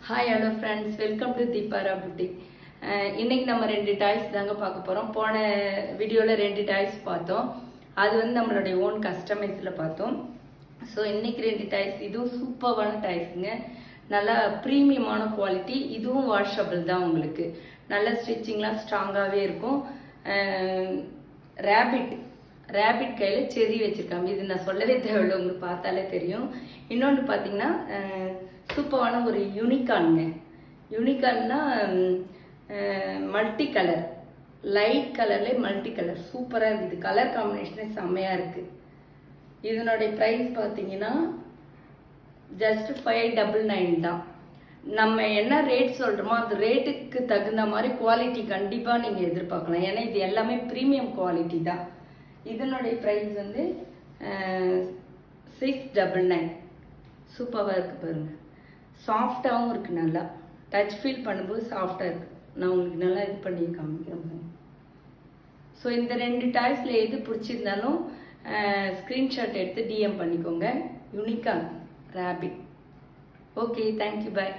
Hi hello friends, welcome to தீபாரா புட்டி. இன்னைக்கு நம்ம 2 டாய்ஸ் தாங்க பார்க்க போகிறோம். போன வீடியோவில் 2 டாய்ஸ் பார்த்தோம். அது நம்மளுடைய ஓன் கஸ்டமைஸில் பார்த்தோம். ஸோ இன்னைக்கு 2 டாய்ஸ், இதுவும் சூப்பரான டாய்ஸுங்க. நல்லா ப்ரீமியமான குவாலிட்டி. இதுவும் வாஷபிள் தான். உங்களுக்கு நல்ல ஸ்டிச்சிங்லாம் ஸ்ட்ராங்காகவே இருக்கும். ரேபிட் கையில் செரி வச்சுருக்காங்க. இது நான் சொல்லவே தேவையில்லை, உங்களுக்கு பார்த்தாலே தெரியும். இன்னொன்று பார்த்தீங்கன்னா சூப்பரான ஒரு யூனிகான்னா மல்டி கலர், லைட் கலர்ல மல்டி கலர் சூப்பராக இருக்குது. கலர் காம்பினேஷனே செம்மையாக இருக்குது. இதனுடைய ப்ரைஸ் பார்த்தீங்கன்னா ஜஸ்ட் 599 தான். நம்ம என்ன ரேட் சொல்கிறோமோ அந்த ரேட்டுக்கு தகுந்த மாதிரி குவாலிட்டி கண்டிப்பாக நீங்கள் எதிர்பார்க்கலாம். ஏன்னா இது எல்லாமே ப்ரீமியம் குவாலிட்டி தான். இதனுடைய ப்ரைஸ் 699. சூப்பராக இருக்குது பாருங்கள். சாஃப்டாகவும் இருக்குது. நல்லா டச் ஃபீல் பண்ணும்போது சாஃப்டாக இருக்குது. நான் உங்களுக்கு நல்லா இது பண்ணி காமிக்கிறேன். ஸோ இந்த 2 டாய்ஸில் எது பிடிச்சிருந்தாலும் ஸ்க்ரீன்ஷாட் எடுத்து டிஎம் பண்ணிக்கோங்க. யூனிகான் ரேபிட். ஓகே, தேங்க்யூ, பாய்.